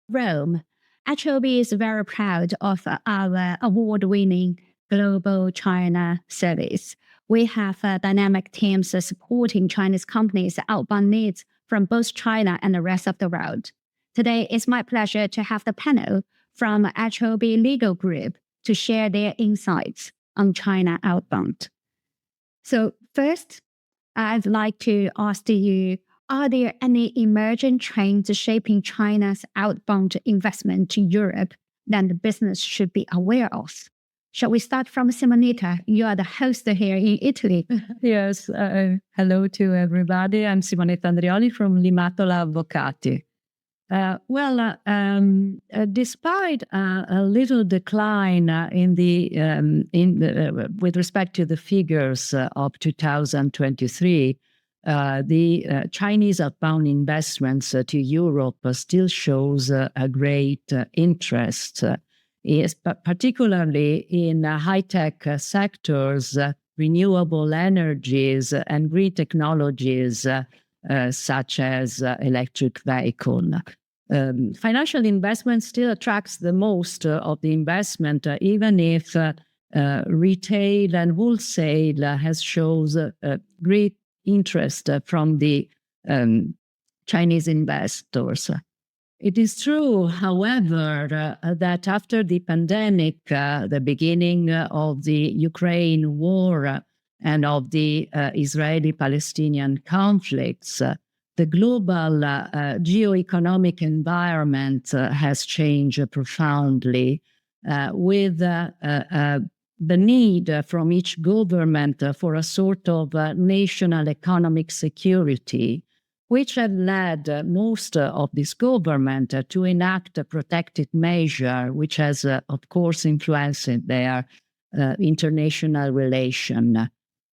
Rome. HLB is very proud of our award-winning Global China service. We have dynamic teams supporting Chinese companies' outbound needs from both China and the rest of the world. Today, it's my pleasure to have the panel from HLB Legal Group to share their insights on China outbound. So first, I'd like to ask you, are there any emerging trends shaping China's outbound investment to Europe that the business should be aware of? Shall we start from Simonetta? You are the host here in Italy. Yes. Hello to everybody. I'm Simonetta Andrioli from Limatola Avvocati. Despite a little decline with respect to the figures of 2023, the Chinese outbound investments to Europe still shows a great interest, particularly in high-tech sectors, renewable energies, and green technologies such as electric vehicle. Financial investment still attracts the most of the investment, even if retail and wholesale has shows great interest from the Chinese investors. It is true, however, that after the pandemic, the beginning of the Ukraine war and of the Israeli-Palestinian conflicts, the global geoeconomic environment has changed profoundly, with the need from each government for a sort of national economic security, which have led most of this government to enact a protective measure, which has, of course, influenced their international relation.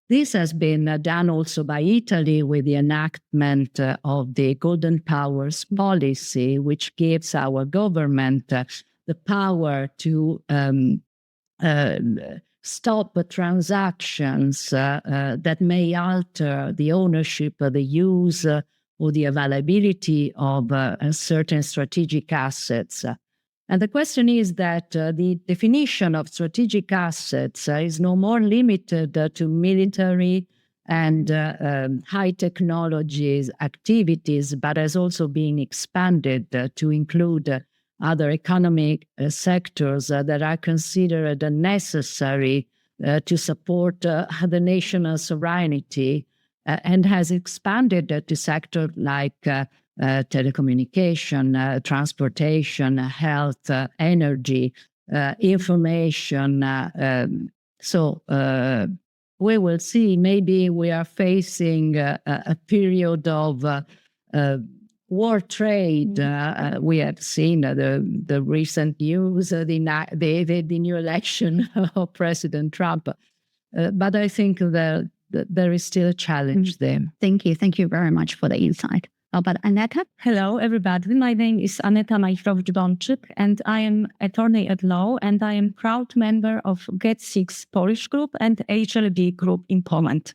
This has been done also by Italy with the enactment of the Golden Powers policy, which gives our government the power to stop transactions that may alter the ownership, the use, or the availability of certain strategic assets. And the question is that the definition of strategic assets is no more limited to military and high technologies activities, but has also been expanded to include other economic sectors that are considered necessary to support the national sovereignty, and has expanded to sectors like telecommunication, transportation, health, energy, information. So we will see. Maybe we are facing a period of war trade. We have seen the recent news, the new election of President Trump. But I think that there is still a challenge there. Thank you. Thank you very much for the insight. How about Aneta? Hello, everybody. My name is Aneta Majchrowicz Bączyk, and I am attorney at law, and I am proud member of getsix Polish group and HLB group in Poland.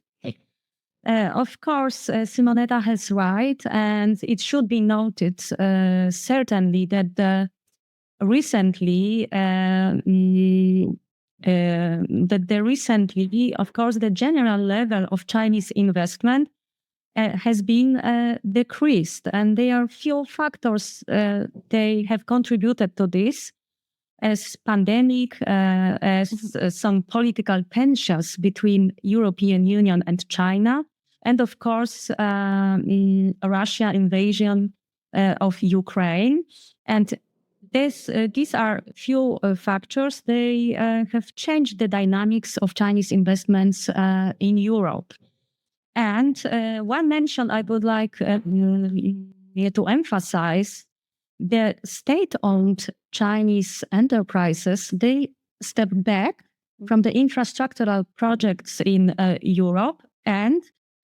Of course, Simonetta has right, and it should be noted certainly that recently, of course, the general level of Chinese investment has been decreased, and there are few factors they have contributed to this, as pandemic, as some political tensions between European Union and China, and of course, Russia invasion of Ukraine. And these are few factors. They have changed the dynamics of Chinese investments in Europe. And one mention I would like to emphasize, the state-owned Chinese enterprises, they step back from the infrastructural projects in Europe, and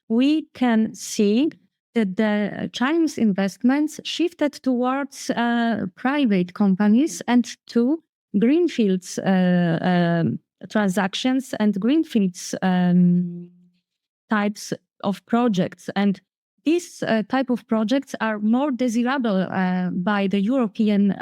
we can see that the Chinese investments shifted towards private companies and to greenfields transactions and greenfields types of projects. And these type of projects are more desirable by the European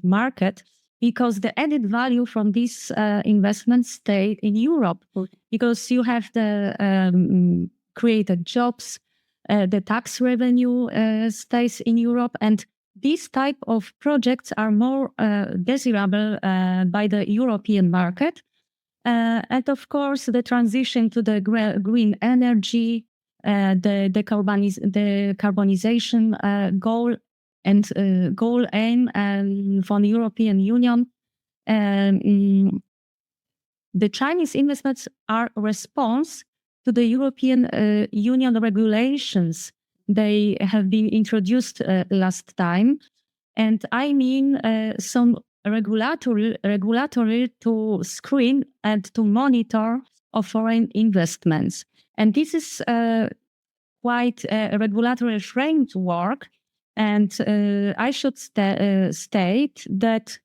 market because the added value from these investments stay in Europe, because you have the created jobs, the tax revenue stays in Europe, and these type of projects are more desirable by the European market. And of course, the transition to the green energy, the decarbonization goal and goal aim for the European Union. The Chinese investments are a response to the European Union regulations. They have been introduced last time. And I mean some regulatory to screen and to monitor of foreign investments. And this is quite a regulatory framework. And I should state that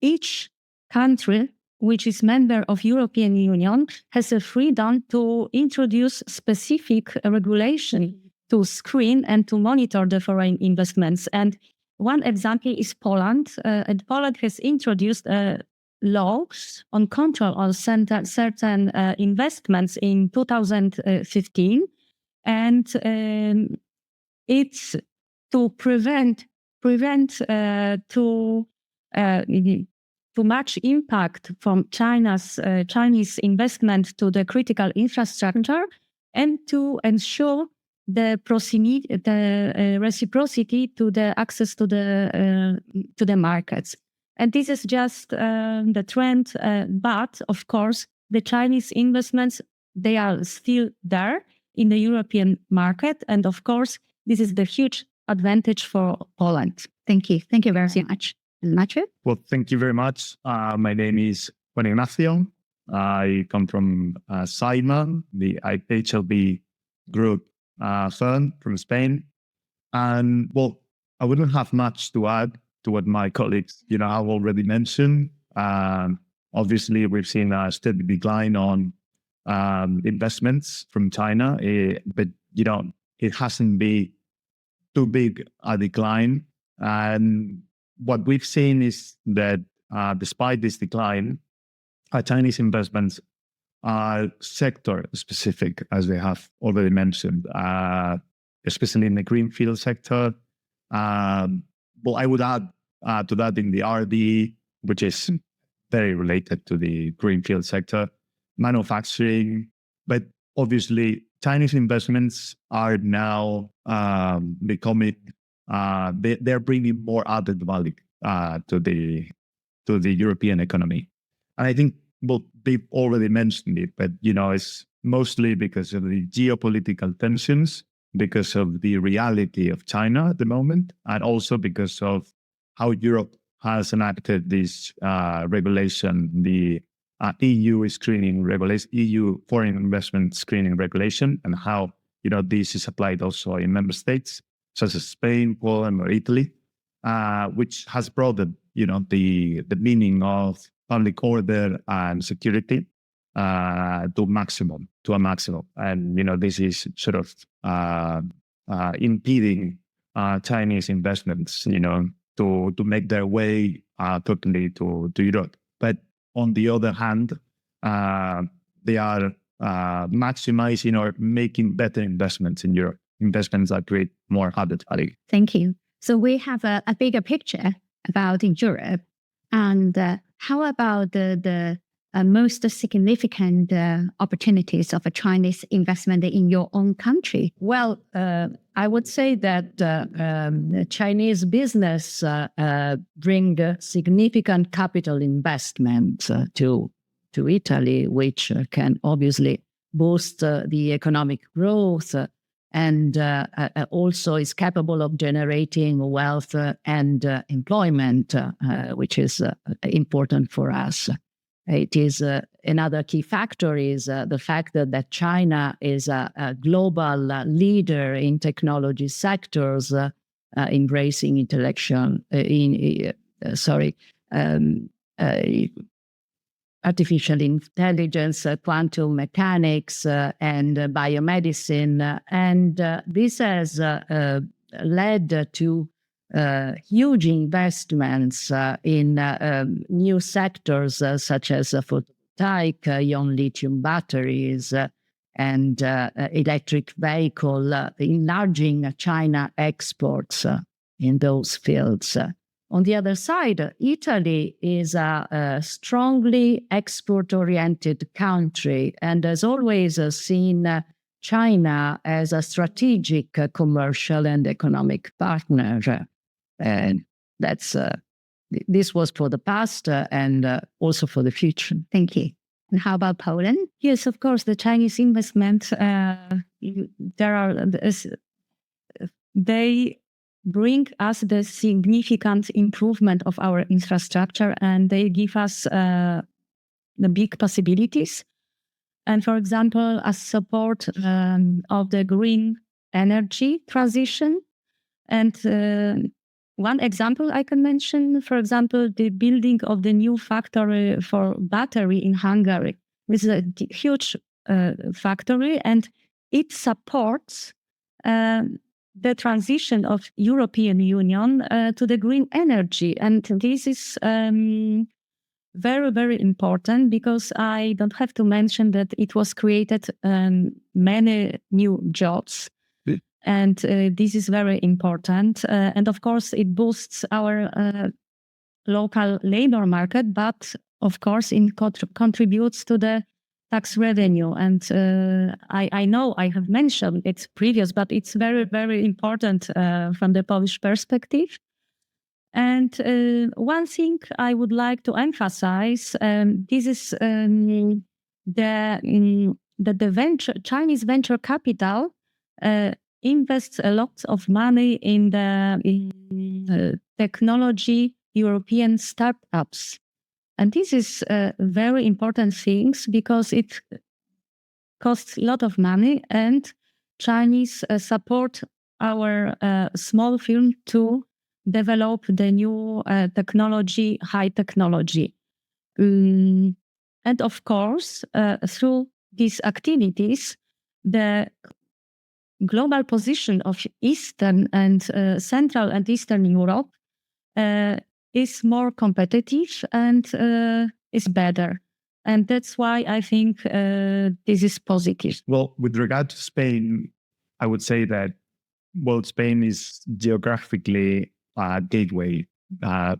each country which is member of European Union has a freedom to introduce specific regulation to screen and to monitor the foreign investments. And one example is Poland. And Poland has introduced a law on control on certain investments in 2015. And it's to prevent too much impact from Chinese investment to the critical infrastructure, and to ensure the reciprocity to the access to the markets. And this is just the trend. But of course, the Chinese investments, they are still there in the European market. And of course, this is the huge advantage for Poland. Thank you. Thank you very much. Nacho? Well, thank you very much. My name is Juan Ignacio. I come from Sayma, the HLB group firm from Spain. And well, I wouldn't have much to add to what my colleagues, have already mentioned. Obviously, we've seen a steady decline on investments from China, but it hasn't been too big a decline. And what we've seen is that despite this decline, Chinese investments are sector-specific, as they have already mentioned, especially in the greenfield sector. Well, I would add to that in the R&D, which is very related to the greenfield sector, manufacturing. But obviously, Chinese investments are now becoming, they're bringing more added value to the European economy. And I think, well, they've already mentioned it, but, it's mostly because of the geopolitical tensions, because of the reality of China at the moment, and also because of how Europe has enacted this regulation, the EU screening regulation, EU foreign investment screening regulation, and how, this is applied also in member states, such as Spain, Poland, or Italy, which has broadened, the meaning of public order and security to a maximum. And, this is sort of impeding Chinese investments, to make their way totally to Europe. But on the other hand, they are maximizing or making better investments in Europe, investments that create more added value. Thank you. So we have a bigger picture about in Europe. And how about the most significant opportunities of a Chinese investment in your own country? Well, I would say that Chinese business bring significant capital investment to Italy, which can obviously boost the economic growth and also is capable of generating wealth and employment, which is important for us. It is another key factor is the fact that China is a global leader in technology sectors, embracing artificial intelligence, quantum mechanics, and biomedicine. And this has led to huge investments in new sectors such as photovoltaic, ion lithium batteries, and electric vehicle, enlarging China exports in those fields. On the other side, Italy is a strongly export-oriented country and has always seen China as a strategic commercial and economic partner. And this was for the past and also for the future. Thank you. And how about Poland? Yes, of course, the Chinese investment, they bring us the significant improvement of our infrastructure, and they give us the big possibilities. And for example, a support of the green energy transition. And one example I can mention, for example, the building of the new factory for battery in Hungary. This is a huge factory, and it supports the transition of European Union to the green energy. And this is very, very important, because I don't have to mention that it was created many new jobs. And this is very important. And of course, it boosts our local labor market, but of course, it contributes to the tax revenue. And I know I have mentioned it previous, but it's very, very important from the Polish perspective. And one thing I would like to emphasize, this is the Chinese venture capital invests a lot of money in the technology European startups. And this is very important things, because it costs a lot of money, and Chinese support our small firm to develop the new technology, high technology. And of course, through these activities, the global position of Eastern and Central and Eastern Europe is more competitive and is better. And that's why I think this is positive. Well, with regard to Spain, I would say that, well, Spain is geographically a gateway to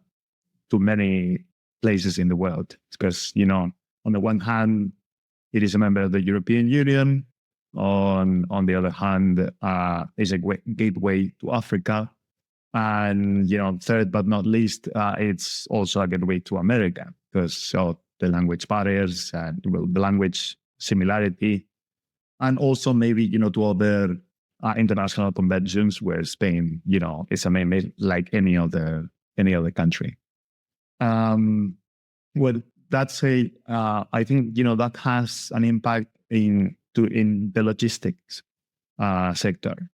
many places in the world. Because, on the one hand, it is a member of the European Union. On the other hand, is a gateway to Africa. And, third but not least, it's also a gateway to America, because of the language barriers and the language similarity. And also maybe, to other international conventions where Spain, is a member like any other country. Well, that's I think, that has an impact in the logistics sector.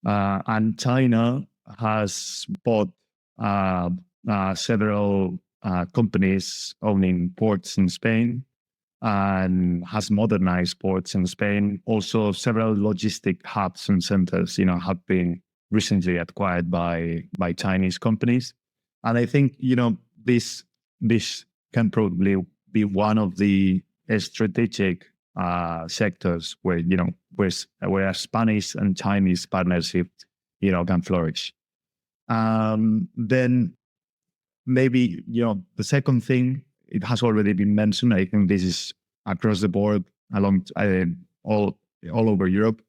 And China has bought several companies owning ports in Spain, and has modernized ports in Spain. Also, several logistic hubs and centers, have been recently acquired by Chinese companies. And I think, this can probably be one of the strategic sectors where, where a Spanish and Chinese partnership, can flourish. Then maybe, the second thing, it has already been mentioned. I think this is across the board, along all over Europe.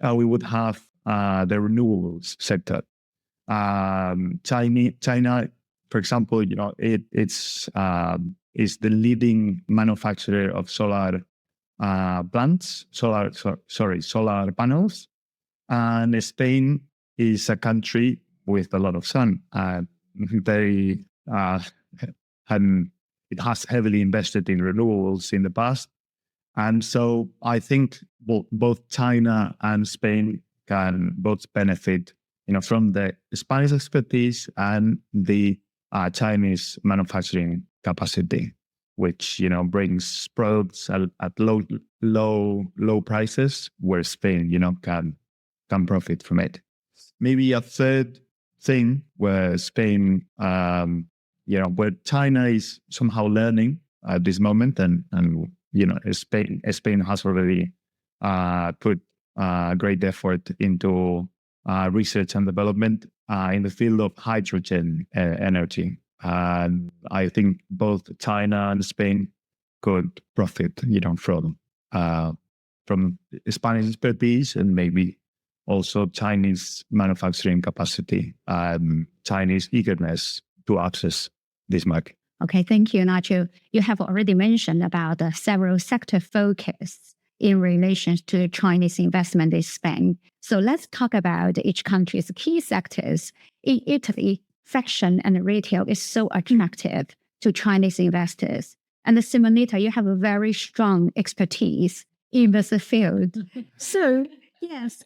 We would have the renewables sector. China, for example, it's is the leading manufacturer of solar panels. And Spain is a country with a lot of sun. It has heavily invested in renewables in the past. And so I think both China and Spain can both benefit, from the Spanish expertise and the Chinese manufacturing capacity. which brings products at low prices, where Spain can profit from it. Maybe a third thing where Spain, where China is somehow learning at this moment, and Spain has already put great effort into research and development in the field of hydrogen energy. And I think both China and Spain could profit, from Spanish expertise and maybe also Chinese manufacturing capacity, Chinese eagerness to access this market. Okay, thank you, Nacho. You have already mentioned about several sector focus in relation to Chinese investment in Spain. So let's talk about each country's key sectors. In Italy, fashion and retail is so attractive to Chinese investors. And Simonetta, you have a very strong expertise in this field. So, yes,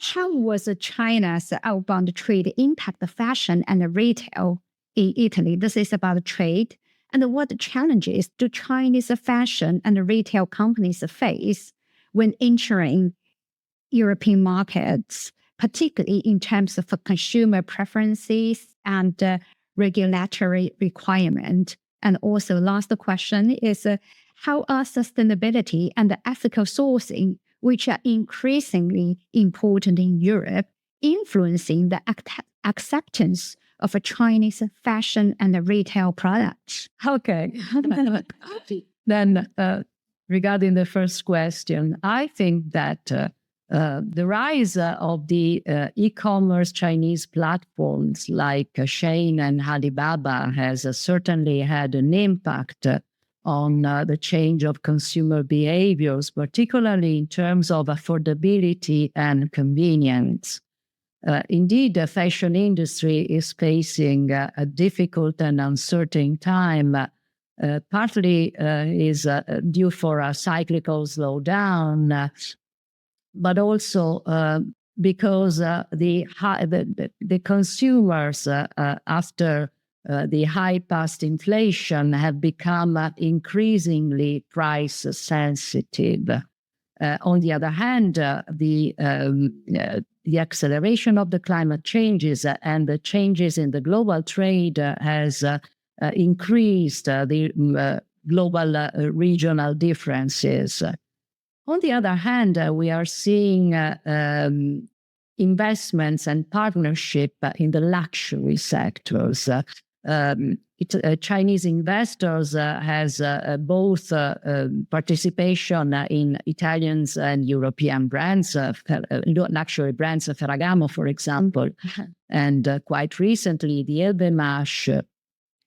how was China's outbound trade impact the fashion and retail in Italy? This is about trade. And what challenges do Chinese fashion and retail companies face when entering European markets, particularly in terms of consumer preferences and regulatory requirement? And also, last question is how are sustainability and ethical sourcing, which are increasingly important in Europe, influencing the acceptance of a Chinese fashion and retail products? Okay. Then, regarding the first question, I think that the rise of the e-commerce Chinese platforms like Shein and Alibaba has certainly had an impact on the change of consumer behaviors, particularly in terms of affordability and convenience. Indeed, the fashion industry is facing a difficult and uncertain time. Partly is due for a cyclical slowdown, but also because the consumers, after the high past inflation, have become increasingly price sensitive. On the other hand, the acceleration of the climate changes and the changes in the global trade has increased the global regional differences. On the other hand, we are seeing investments and partnership in the luxury sectors. Chinese investors has both participation in Italian and European brands, luxury brands, Ferragamo, for example. And quite recently, the LVMH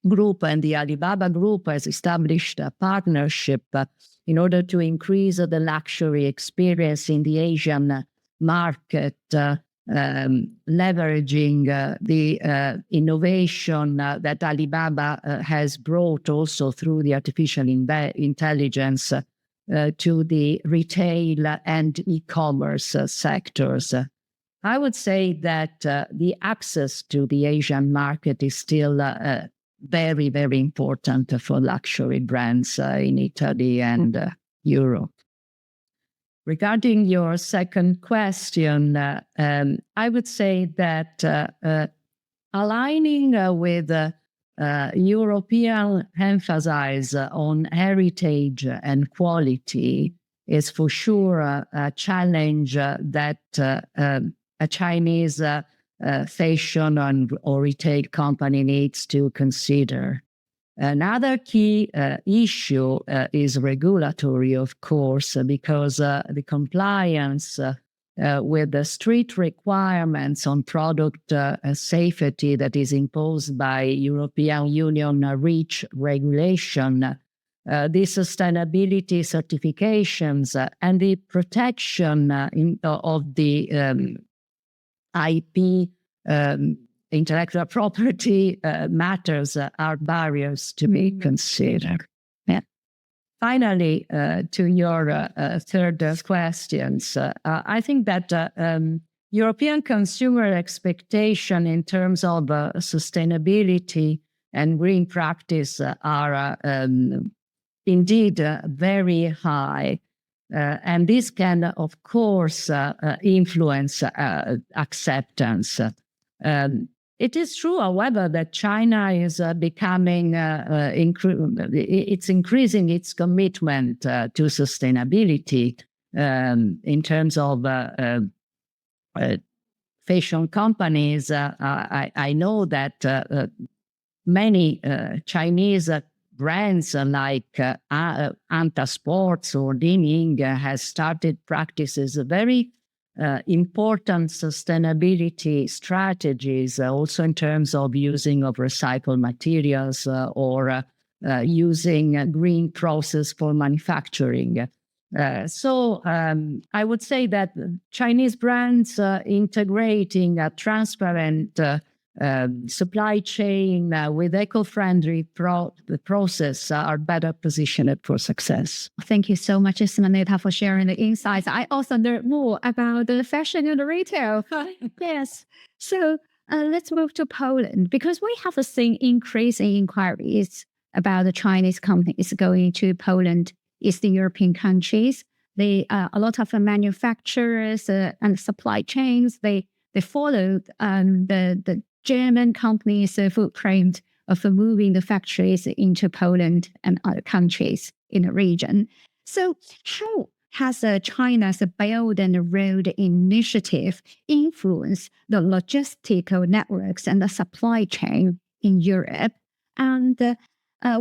Group and the Alibaba Group has established a partnership in order to increase the luxury experience in the Asian market, leveraging the innovation that Alibaba has brought also through the artificial intelligence to the retail and e-commerce sectors. I would say that the access to the Asian market is still very, very important for luxury brands in Italy and Europe. Regarding your second question, I would say that aligning with European emphasis on heritage and quality is for sure a challenge that a Chinese fashion or retail company needs to consider. Another key issue is regulatory, of course, because the compliance with the strict requirements on product safety that is imposed by European Union REACH regulation, the sustainability certifications and the protection of the IP, intellectual property matters are barriers to be considered. Yeah. Finally, to your third questions, I think that European consumer expectation in terms of sustainability and green practice are indeed very high. And this can, of course, influence acceptance. It is true, however, that China is becoming, it's increasing its commitment to sustainability in terms of fashion companies. I know that many Chinese brands like Anta Sports or Li-Ning has started practices very important sustainability strategies, also in terms of using of recycled materials or using green process for manufacturing. So I would say that Chinese brands integrating a transparent supply chain with eco-friendly process are better positioned for success. Thank you so much, Simonetta, for sharing the insights. I also learned more about the fashion and the retail. Yes. So let's move to Poland, because we have seen increasing inquiries about the Chinese companies going to Poland, Eastern European countries. A lot of manufacturers and supply chains, they followed the German companies' footprint of moving the factories into Poland and other countries in the region. So how has China's Belt and Road Initiative influenced the logistical networks and the supply chain in Europe? And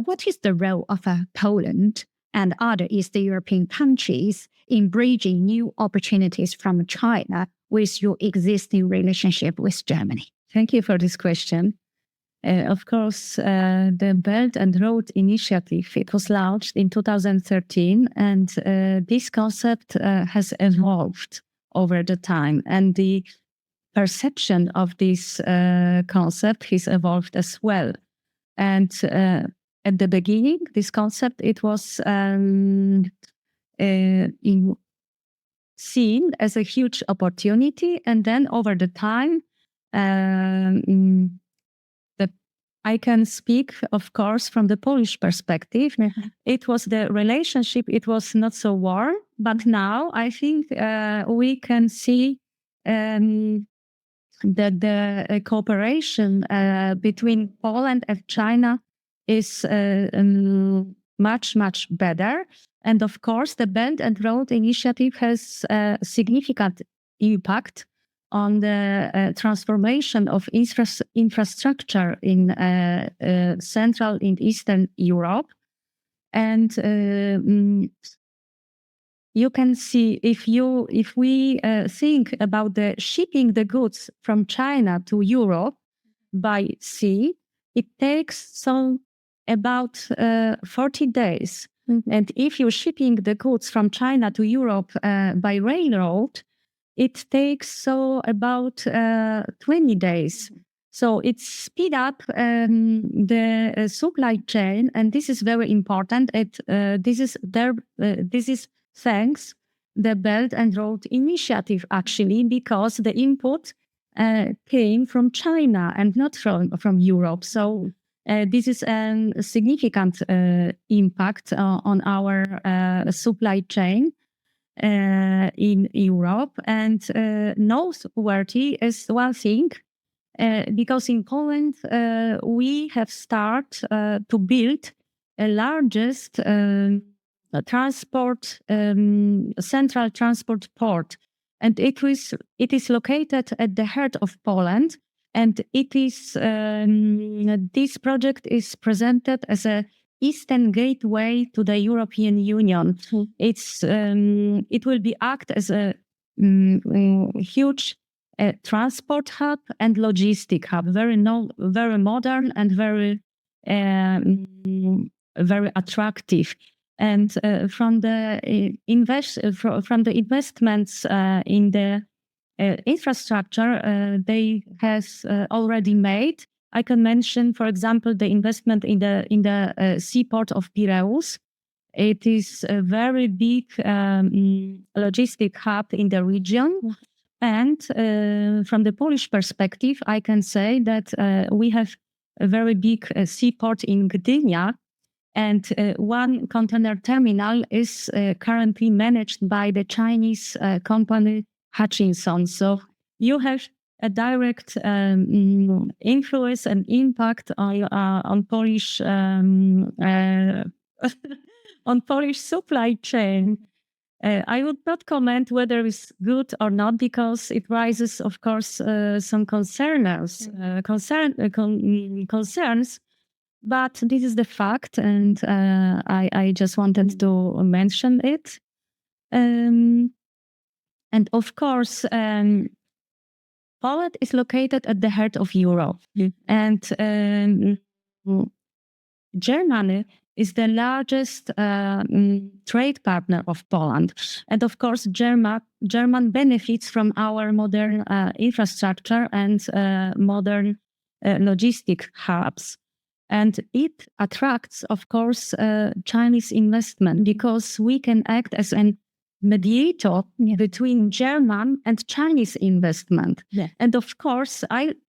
what is the role of Poland and other Eastern European countries in bridging new opportunities from China with your existing relationship with Germany? Thank you for this question. Of course, the Belt and Road Initiative, it was launched in 2013, and this concept has evolved over the time. And the perception of this concept has evolved as well. And at the beginning, this concept, it was seen as a huge opportunity. And then over the time, I can speak, of course, from the Polish perspective. Mm-hmm. It was the relationship, it was not so warm, but now I think we can see that the cooperation between Poland and China is much, much better. And of course, the Belt and Road Initiative has a significant impact on the transformation of infrastructure in Central and Eastern Europe. And you can see, if we think about the shipping the goods from China to Europe by sea, it takes about 40 days. Mm-hmm. And if you're shipping the goods from China to Europe by railroad, it takes about 20 days. So it speed up the supply chain, and this is very important. This is thanks the Belt and Road Initiative, actually, because the input came from China and not from Europe. So this is a significant impact on our supply chain in Europe. And noteworthy is one thing, because in Poland we have started to build a largest central transport port, and it is located at the heart of Poland, and it is this project is presented as a Eastern gateway to the European Union. It will be act as a huge transport hub and logistic hub, very modern and very attractive. And from the investments in the infrastructure they has already made, I can mention, for example, the investment in the seaport of Piraeus. It is a very big logistic hub in the region. And from the Polish perspective, I can say that we have a very big seaport in Gdynia. And one container terminal is currently managed by the Chinese company Hutchinson. So you have a direct influence and impact on Polish on Polish supply chain. I would not comment whether it's good or not because it raises, of course, some concerns. But this is the fact, and I just wanted to mention it. And of course, Poland is located at the heart of Europe, and Germany is the largest trade partner of Poland. And of course, German benefits from our modern infrastructure and modern logistic hubs. And it attracts, of course, Chinese investment because we can act as a mediator between German and Chinese investment. Yeah. And of course,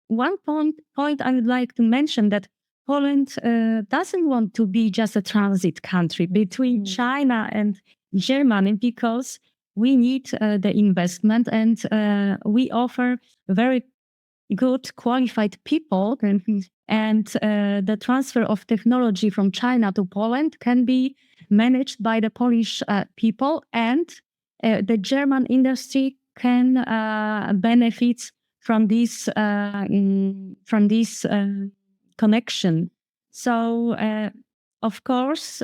one point I would like to mention that Poland doesn't want to be just a transit country between China and Germany because we need the investment and we offer very good qualified people and the transfer of technology from China to Poland can be managed by the Polish people and the German industry can benefit from this connection. So, of course,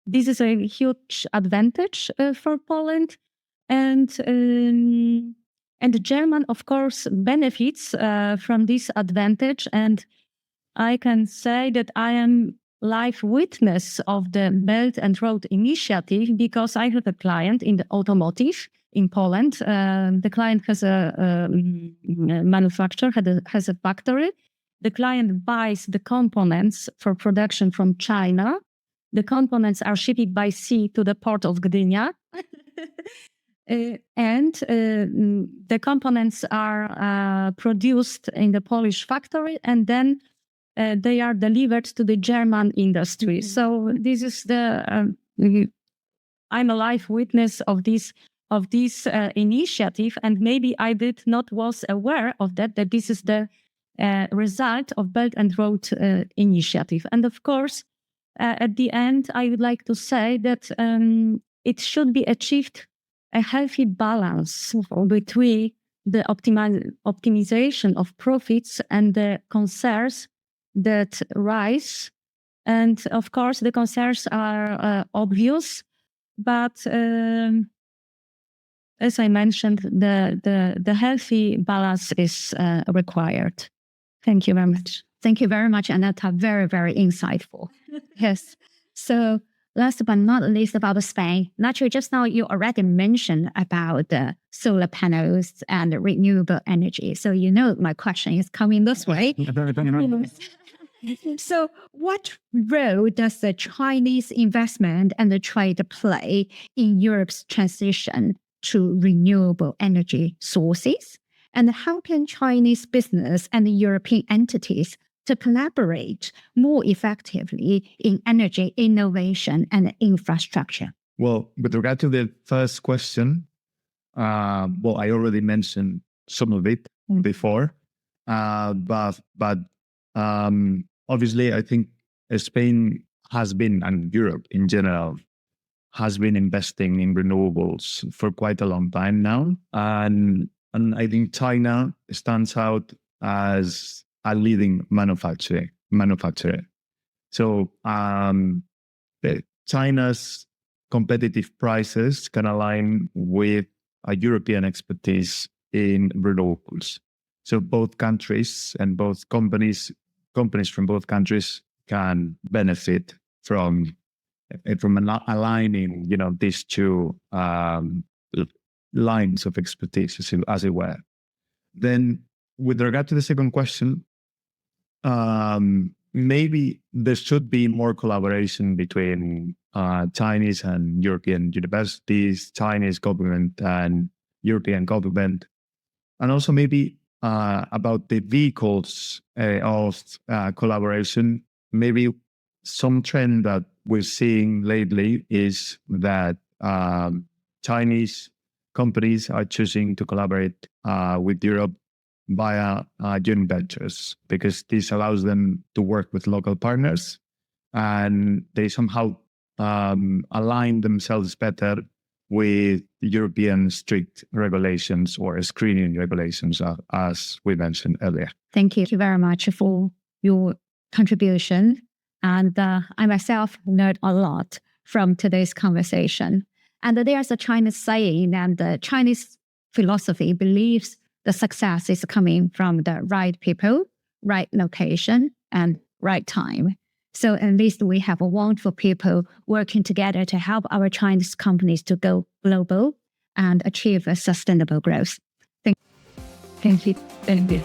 this is a huge advantage for Poland, and German, of course, benefits from this advantage. And I can say that I am live witness of the Belt and Road Initiative because I have a client in the automotive in Poland. The client has a manufacturer, has a factory. The client buys the components for production from China. The components are shipped by sea to the port of Gdynia. And the components are produced in the Polish factory and then they are delivered to the German industry. So this is I'm a live witness of this initiative, and maybe I did not was aware of that this is the result of Belt and Road Initiative. And of course, at the end, I would like to say that it should be achieved a healthy balance between the optimization of profits and the concerns that rise. And of course, the concerns are obvious, but as I mentioned, the healthy balance is required. Thank you very much. Thank you very much, Aneta. Very, very insightful. Yes. So last but not least about Spain. Naturally, just now you already mentioned about the solar panels and renewable energy. So you know my question is coming this way. So what role does the Chinese investment and the trade play in Europe's transition to renewable energy sources? And how can Chinese business and European entities to collaborate more effectively in energy innovation and infrastructure? Well, with regard to the first question, I already mentioned some of it before, but obviously, I think Spain has been, and Europe in general, has been investing in renewables for quite a long time now, and I think China stands out as a leading manufacturer. So China's competitive prices can align with a European expertise in renewables. So both countries and both companies from both countries can benefit from aligning, these two lines of expertise, as it were. Then, with regard to the second question, maybe there should be more collaboration between Chinese and European universities, Chinese government and European government, and also maybe about the vehicles of collaboration. Maybe some trend that we're seeing lately is that Chinese companies are choosing to collaborate with Europe via joint ventures, because this allows them to work with local partners, and they somehow align themselves better with European strict regulations or screening regulations, as we mentioned earlier. Thank you very much for your contribution. And I myself learned a lot from today's conversation. And there's a Chinese saying, and the Chinese philosophy believes the success is coming from the right people, right location, and right time. So at least we have wonderful people working together to help our Chinese companies to go global and achieve a sustainable growth. Thank you. Thank you.